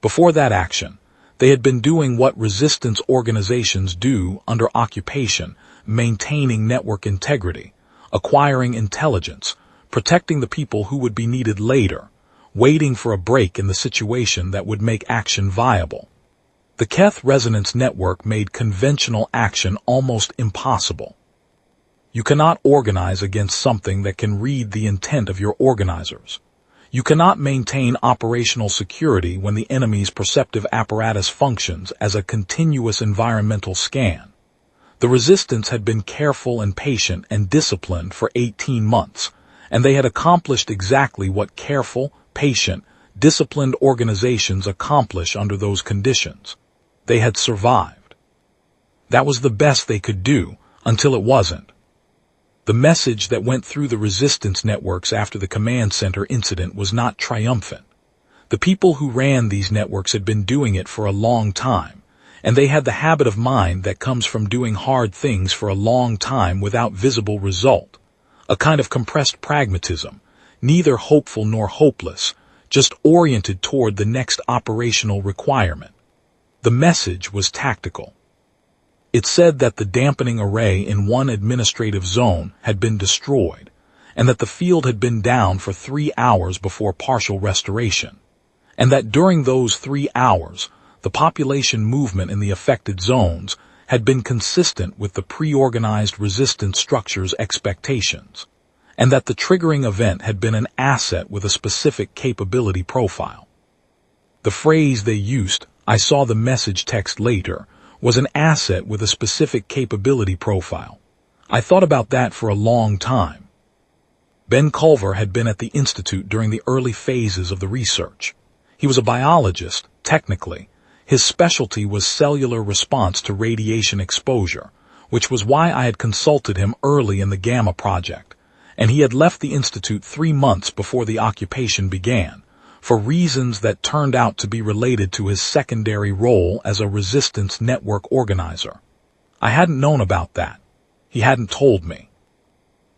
Before that action, they had been doing what resistance organizations do under occupation, maintaining network integrity, acquiring intelligence, protecting the people who would be needed later, waiting for a break in the situation that would make action viable. The Keth resonance network made conventional action almost impossible. You cannot organize against something that can read the intent of your organizers. You cannot maintain operational security when the enemy's perceptive apparatus functions as a continuous environmental scan. The resistance had been careful and patient and disciplined for 18 months, and they had accomplished exactly what careful, patient, disciplined organizations accomplish under those conditions. They had survived. That was the best they could do, until it wasn't. The message that went through the resistance networks after the command center incident was not triumphant. The people who ran these networks had been doing it for a long time, and they had the habit of mind that comes from doing hard things for a long time without visible result. A kind of compressed pragmatism, neither hopeful nor hopeless, just oriented toward the next operational requirement. The message was tactical. It said that the dampening array in one administrative zone had been destroyed, and that the field had been down for 3 hours before partial restoration, and that during those 3 hours, the population movement in the affected zones had been consistent with the pre-organized resistance structure's expectations, and that the triggering event had been an asset with a specific capability profile. The phrase they used, I saw the message text later, was an asset with a specific capability profile. I thought about that for a long time. Ben Culver had been at the Institute during the early phases of the research. He was a biologist, technically. His specialty was cellular response to radiation exposure, which was why I had consulted him early in the Gamma project, and he had left the Institute 3 months before the occupation began, for reasons that turned out to be related to his secondary role as a resistance network organizer. I hadn't known about that. He hadn't told me.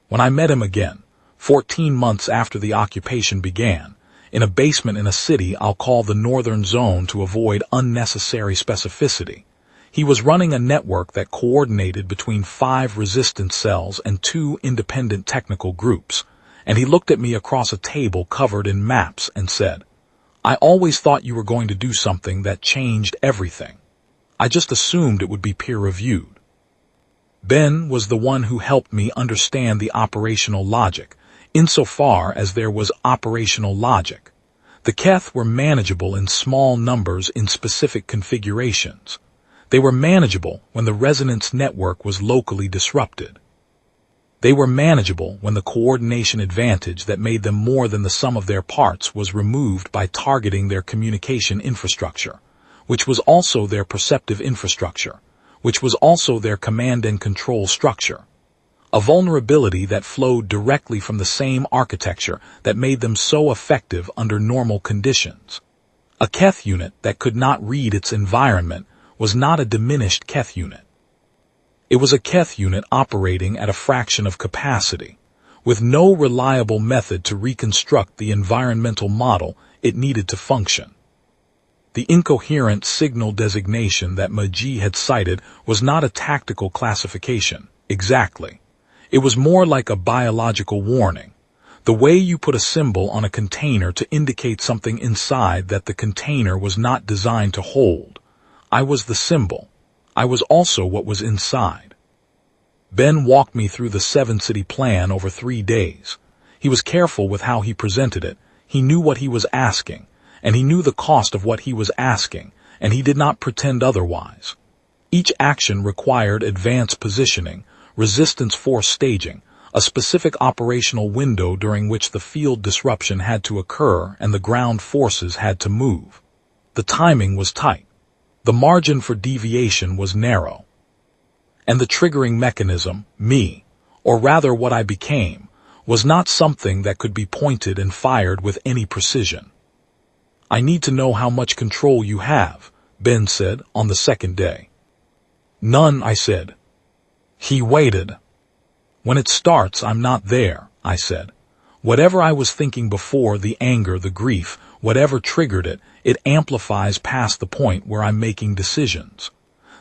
When I met him again, 14 months after the occupation began, in a basement in a city I'll call the Northern Zone to avoid unnecessary specificity, he was running a network that coordinated between 5 resistance cells and 2 independent technical groups, and he looked at me across a table covered in maps and said, I always thought you were going to do something that changed everything. I just assumed it would be peer-reviewed. Ben was the one who helped me understand the operational logic, insofar as there was operational logic. The Keth were manageable in small numbers in specific configurations. They were manageable when the resonance network was locally disrupted. They were manageable when the coordination advantage that made them more than the sum of their parts was removed by targeting their communication infrastructure, which was also their perceptive infrastructure, which was also their command and control structure. A vulnerability that flowed directly from the same architecture that made them so effective under normal conditions. A Keth unit that could not read its environment was not a diminished Keth unit. It was a Keth unit operating at a fraction of capacity, with no reliable method to reconstruct the environmental model it needed to function. The incoherent signal designation that Magee had cited was not a tactical classification, exactly. It was more like a biological warning. The way you put a symbol on a container to indicate something inside that the container was not designed to hold. I was the symbol. I was also what was inside. Ben walked me through the 7-city plan over 3 days. He was careful with how he presented it. He knew what he was asking, and he knew the cost of what he was asking, and he did not pretend otherwise. Each action required advanced positioning, resistance force staging, a specific operational window during which the field disruption had to occur and the ground forces had to move. The timing was tight. The margin for deviation was narrow. And the triggering mechanism, me, or rather what I became, was not something that could be pointed and fired with any precision. I need to know how much control you have, Ben said on the second day. None, I said. He waited. When it starts, I'm not there, I said. Whatever I was thinking before, the anger, the grief, whatever triggered it, it amplifies past the point where I'm making decisions.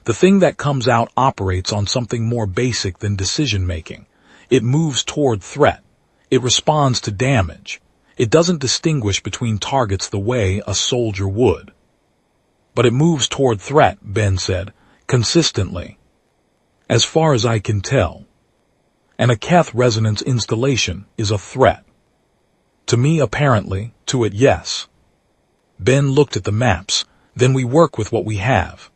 The thing that comes out operates on something more basic than decision-making. It moves toward threat. It responds to damage. It doesn't distinguish between targets the way a soldier would. But it moves toward threat, Ben said, consistently. As far as I can tell. And a Keth resonance installation is a threat. To me, apparently, to it, yes. Ben looked at the maps. Then we work with what we have.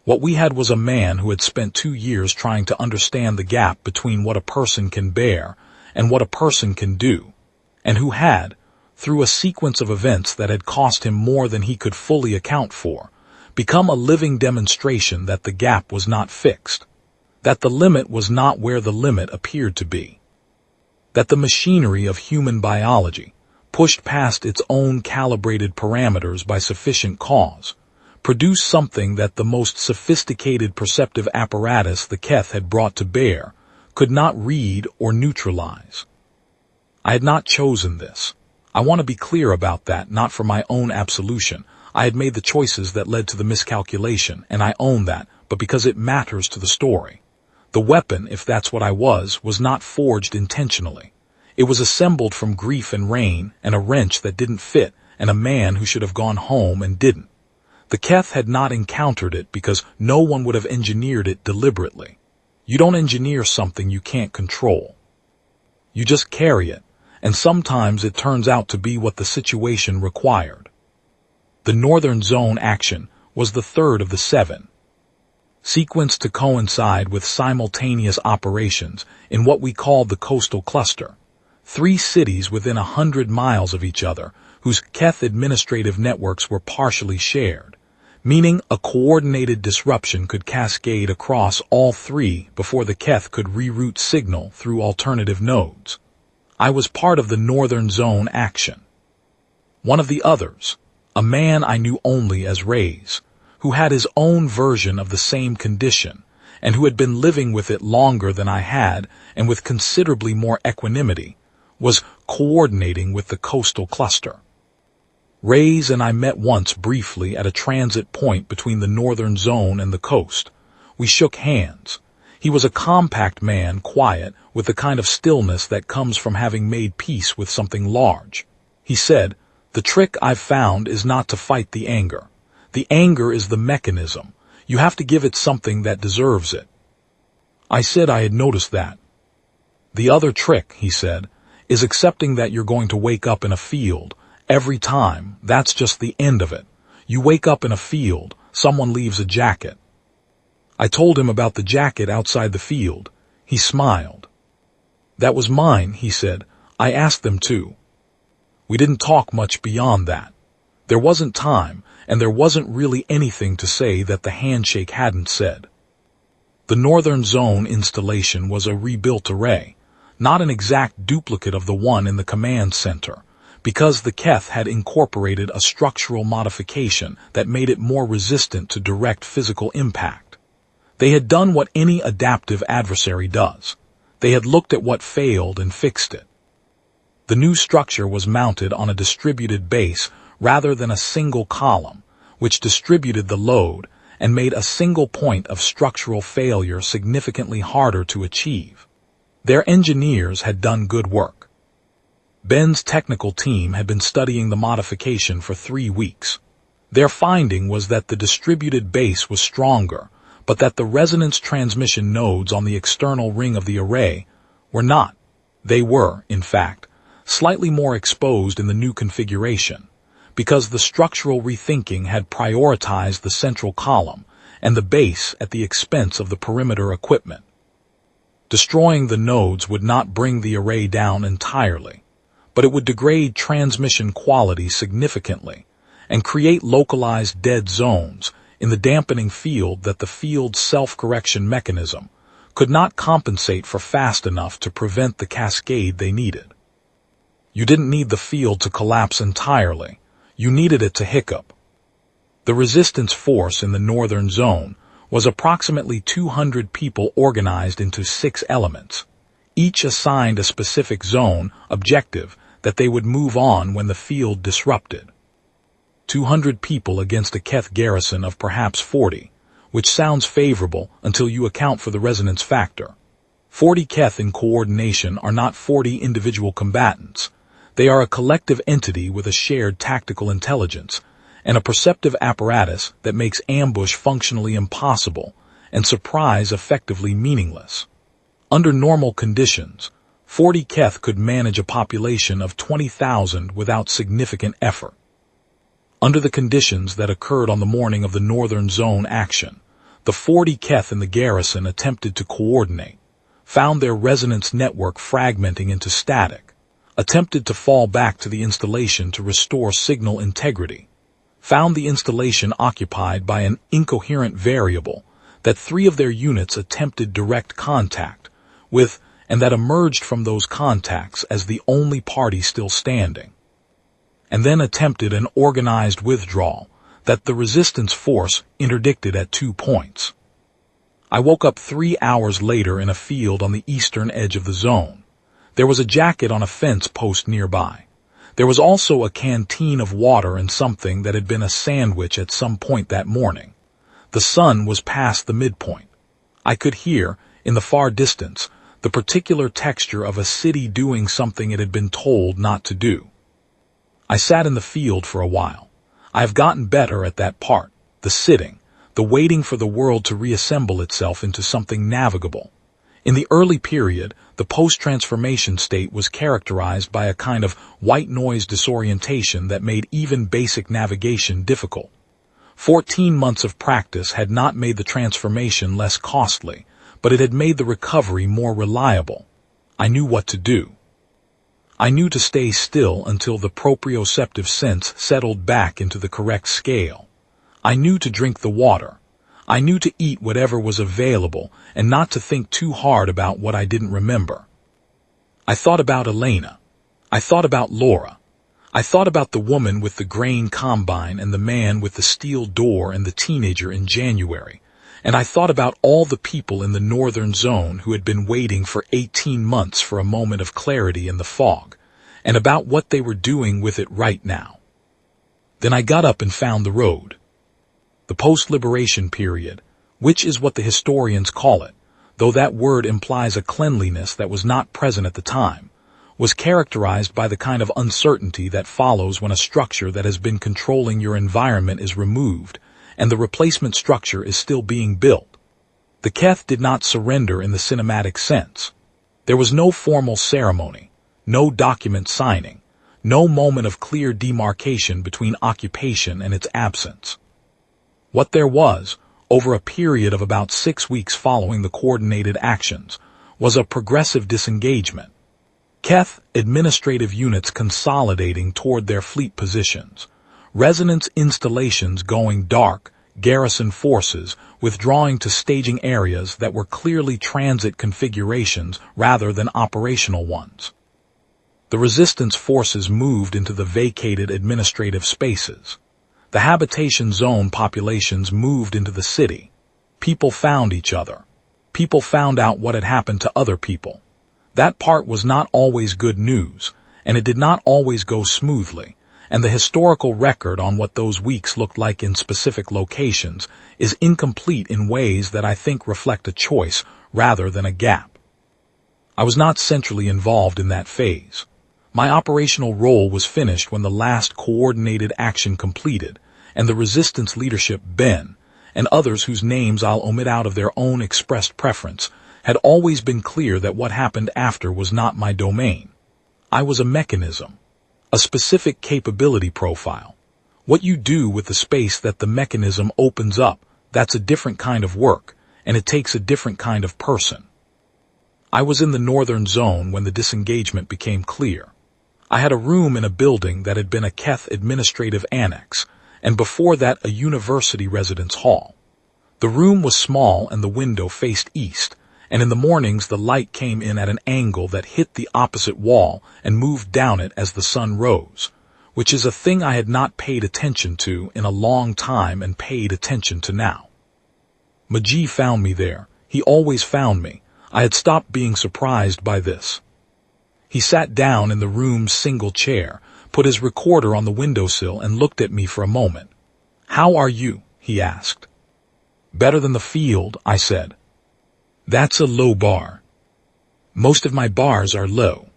What we had was a man who had spent 2 years trying to understand the gap between what a person can bear and what a person can do, and who had, through a sequence of events that had cost him more than he could fully account for, become a living demonstration that the gap was not fixed, that the limit was not where the limit appeared to be, that the machinery of human biology, pushed past its own calibrated parameters by sufficient cause, produced something that the most sophisticated perceptive apparatus the Keth had brought to bear could not read or neutralize. I had not chosen this. I want to be clear about that, not for my own absolution. I had made the choices that led to the miscalculation, and I own that, but because it matters to the story. The weapon, if that's what I was not forged intentionally. It was assembled from grief and rain, and a wrench that didn't fit, and a man who should have gone home and didn't. The Keth had not encountered it because no one would have engineered it deliberately. You don't engineer something you can't control. You just carry it, and sometimes it turns out to be what the situation required. The Northern Zone action was the third of the 7. Sequenced to coincide with simultaneous operations in what we called the coastal cluster. 3 cities within 100 miles of each other, whose Keth administrative networks were partially shared, meaning a coordinated disruption could cascade across all 3 before the Keth could reroute signal through alternative nodes. I was part of the Northern Zone action. One of the others, a man I knew only as Reyes, who had his own version of the same condition, and who had been living with it longer than I had and with considerably more equanimity, was coordinating with the coastal cluster. Reyes and I met once briefly at a transit point between the Northern Zone and the coast. We shook hands. He was a compact man, quiet, with the kind of stillness that comes from having made peace with something large. He said, "The trick I've found is not to fight the anger. The anger is the mechanism. You have to give it something that deserves it." I said I had noticed that. "The other trick," he said, "is accepting that you're going to wake up in a field. Every time, that's just the end of it. You wake up in a field, someone leaves a jacket." I told him about the jacket outside the field. He smiled. "That was mine," he said. "I asked them to." We didn't talk much beyond that. There wasn't time, and there wasn't really anything to say that the handshake hadn't said. The Northern Zone installation was a rebuilt array, not an exact duplicate of the one in the command center, because the Keth had incorporated a structural modification that made it more resistant to direct physical impact. They had done what any adaptive adversary does. They had looked at what failed and fixed it. The new structure was mounted on a distributed base rather than a single column, which distributed the load and made a single point of structural failure significantly harder to achieve. Their engineers had done good work. Ben's technical team had been studying the modification for 3 weeks. Their finding was that the distributed base was stronger, but that the resonance transmission nodes on the external ring of the array were not. They were, in fact, slightly more exposed in the new configuration, because the structural rethinking had prioritized the central column and the base at the expense of the perimeter equipment. Destroying the nodes would not bring the array down entirely, but it would degrade transmission quality significantly and create localized dead zones in the dampening field that the field's self-correction mechanism could not compensate for fast enough to prevent the cascade they needed. You didn't need the field to collapse entirely. You needed it to hiccup. The resistance force in the Northern Zone was approximately 200 people organized into 6 elements, each assigned a specific zone objective that they would move on when the field disrupted. 200 people against a Keth garrison of perhaps 40, which sounds favorable until you account for the resonance factor. 40 Keth in coordination are not 40 individual combatants. They are a collective entity with a shared tactical intelligence and a perceptive apparatus that makes ambush functionally impossible and surprise effectively meaningless. Under normal conditions, 40 Keth could manage a population of 20,000 without significant effort. Under the conditions that occurred on the morning of the Northern Zone action, the 40 Keth in the garrison attempted to coordinate, found their resonance network fragmenting into static, attempted to fall back to the installation to restore signal integrity, found the installation occupied by an incoherent variable that 3 of their units attempted direct contact with, and that emerged from those contacts as the only party still standing, and then attempted an organized withdrawal that the resistance force interdicted at 2 points. I woke up 3 hours later in a field on the eastern edge of the zone. There was a jacket on a fence post nearby. There was also a canteen of water and something that had been a sandwich at some point that morning. The sun was past the midpoint. I could hear, in the far distance, the particular texture of a city doing something it had been told not to do. I sat in the field for a while. I have gotten better at that part, the sitting, the waiting for the world to reassemble itself into something navigable. In the early period, the post-transformation state was characterized by a kind of white noise disorientation that made even basic navigation difficult. 14 months of practice had not made the transformation less costly, but it had made the recovery more reliable. I knew what to do. I knew to stay still until the proprioceptive sense settled back into the correct scale. I knew to drink the water. I knew to eat whatever was available and not to think too hard about what I didn't remember. I thought about Elena. I thought about Laura. I thought about the woman with the grain combine and the man with the steel door and the teenager in January. And I thought about all the people in the Northern Zone who had been waiting for 18 months for a moment of clarity in the fog, and about what they were doing with it right now. Then I got up and found the road. The post-liberation period, which is what the historians call it, though that word implies a cleanliness that was not present at the time, was characterized by the kind of uncertainty that follows when a structure that has been controlling your environment is removed and the replacement structure is still being built. The Keth did not surrender in the cinematic sense. There was no formal ceremony, no document signing, no moment of clear demarcation between occupation and its absence. What there was, over a period of about 6 weeks following the coordinated actions, was a progressive disengagement. Keth administrative units consolidating toward their fleet positions, resonance installations going dark, garrison forces withdrawing to staging areas that were clearly transit configurations rather than operational ones. The resistance forces moved into the vacated administrative spaces. The habitation zone populations moved into the city. People found each other. People found out what had happened to other people. That part was not always good news, and it did not always go smoothly, and the historical record on what those weeks looked like in specific locations is incomplete in ways that I think reflect a choice rather than a gap. I was not centrally involved in that phase. My operational role was finished when the last coordinated action completed, and the resistance leadership, Ben, and others whose names I'll omit out of their own expressed preference, had always been clear that what happened after was not my domain. I was a mechanism, a specific capability profile. What you do with the space that the mechanism opens up, that's a different kind of work, and it takes a different kind of person. I was in the northern zone when the disengagement became clear. I had a room in a building that had been a Keth administrative annex, and before that a university residence hall. The room was small and the window faced east, and in the mornings the light came in at an angle that hit the opposite wall and moved down it as the sun rose, which is a thing I had not paid attention to in a long time and paid attention to now. Majee found me there. He always found me. I had stopped being surprised by this. He sat down in the room's single chair, put his recorder on the windowsill and looked at me for a moment. "How are you?" he asked. "Better than the field," I said. "That's a low bar." "Most of my bars are low."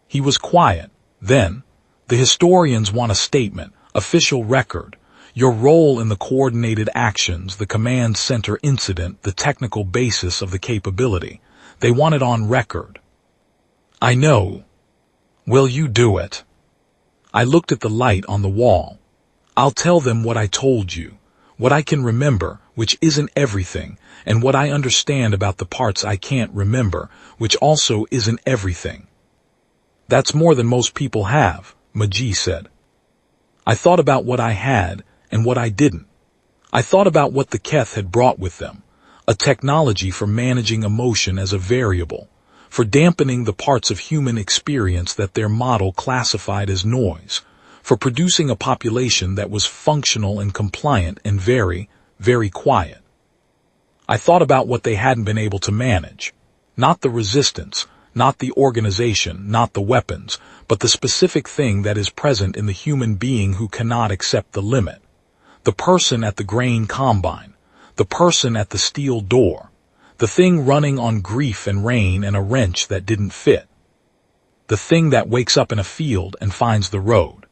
He was quiet. Then, "The historians want a statement, official record, your role in the coordinated actions, the command center incident, the technical basis of the capability. They want it on record." "I know. Will you do it?" I looked at the light on the wall. "I'll tell them what I told you, what I can remember, which isn't everything, and what I understand about the parts I can't remember, which also isn't everything." "That's more than most people have," Majee said. I thought about what I had and what I didn't. I thought about what the Keth had brought with them, a technology for managing emotion as a variable, for dampening the parts of human experience that their model classified as noise, for producing a population that was functional and compliant and very, very quiet. I thought about what they hadn't been able to manage. Not the resistance, not the organization, not the weapons, but the specific thing that is present in the human being who cannot accept the limit. The person at the grain combine, the person at the steel door, the thing running on grief and rain and a wrench that didn't fit. The thing that wakes up in a field and finds the road.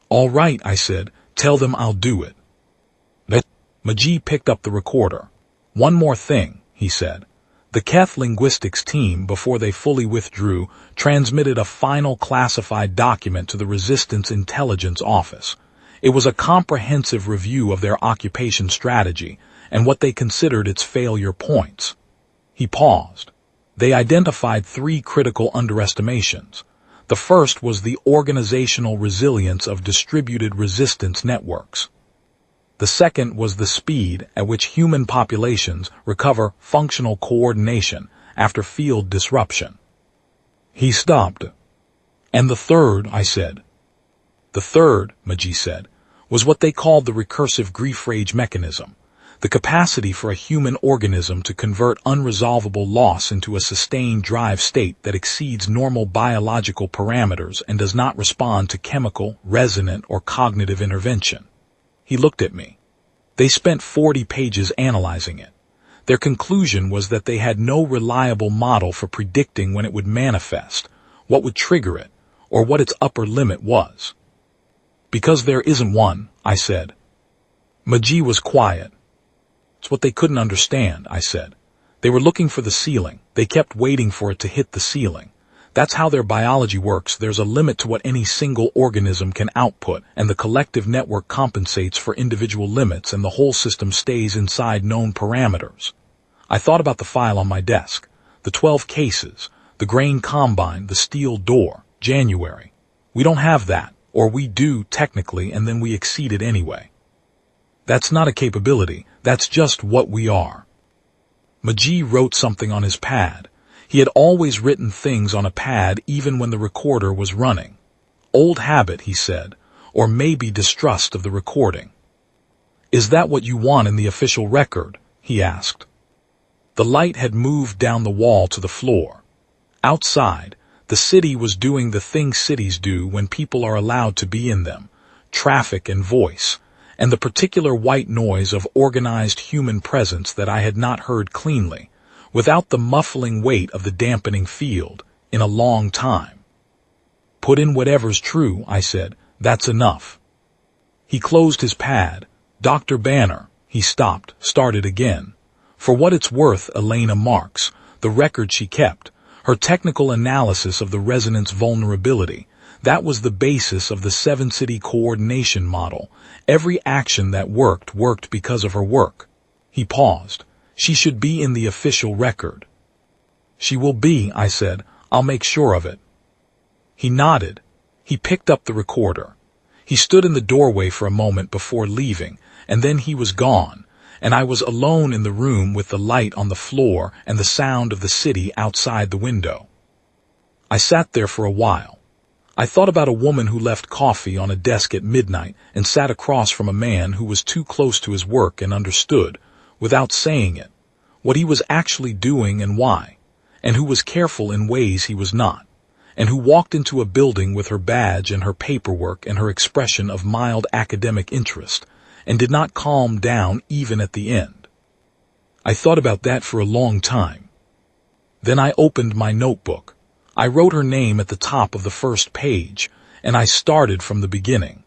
"All right," I said, "tell them I'll do it." Majee picked up the recorder. "One more thing," he said. The Keth linguistics team, before they fully withdrew, transmitted a final classified document to the Resistance Intelligence Office. It was a comprehensive review of their occupation strategy and what they considered its failure points. He paused. They identified 3 critical underestimations. The first was the organizational resilience of distributed resistance networks. The second was the speed at which human populations recover functional coordination after field disruption. He stopped. "And the third," I said. "The third," Majee said, "was what they called the recursive grief-rage mechanism. The capacity for a human organism to convert unresolvable loss into a sustained drive state that exceeds normal biological parameters and does not respond to chemical, resonant, or cognitive intervention." He looked at me. They spent 40 pages analyzing it. Their conclusion was that they had no reliable model for predicting when it would manifest, what would trigger it, or what its upper limit was. "Because there isn't one," I said. Majee was quiet. "It's what they couldn't understand," I said. "They were looking for the ceiling. They kept waiting for it to hit the ceiling. That's how their biology works. There's a limit to what any single organism can output, and the collective network compensates for individual limits, and the whole system stays inside known parameters." I thought about the file on my desk, the 12 cases, the grain combine, the steel door, January. We don't have that, or we do technically, and then we exceed it anyway. That's not a capability, that's just what we are. Magee wrote something on his pad. He had always written things on a pad even when the recorder was running. Old habit, he said, or maybe distrust of the recording. Is that what you want in the official record? He asked. The light had moved down the wall to the floor. Outside, the city was doing the thing cities do when people are allowed to be in them, traffic and voice, and the particular white noise of organized human presence that I had not heard cleanly, without the muffling weight of the dampening field, in a long time. Put in whatever's true, I said. That's enough. He closed his pad. Dr. Banner, he stopped, started again. For what it's worth, Elena Marks, the record she kept, her technical analysis of the resonance vulnerability, that was the basis of the 7-city coordination model. Every action that worked because of her work. He paused. She should be in the official record. She will be, I said. I'll make sure of it. He nodded. He picked up the recorder. He stood in the doorway for a moment before leaving, and then he was gone, and I was alone in the room with the light on the floor and the sound of the city outside the window. I sat there for a while. I thought about a woman who left coffee on a desk at midnight and sat across from a man who was too close to his work and understood, without saying it, what he was actually doing and why, and who was careful in ways he was not, and who walked into a building with her badge and her paperwork and her expression of mild academic interest, and did not calm down even at the end. I thought about that for a long time. Then I opened my notebook. I wrote her name at the top of the first page, and I started from the beginning.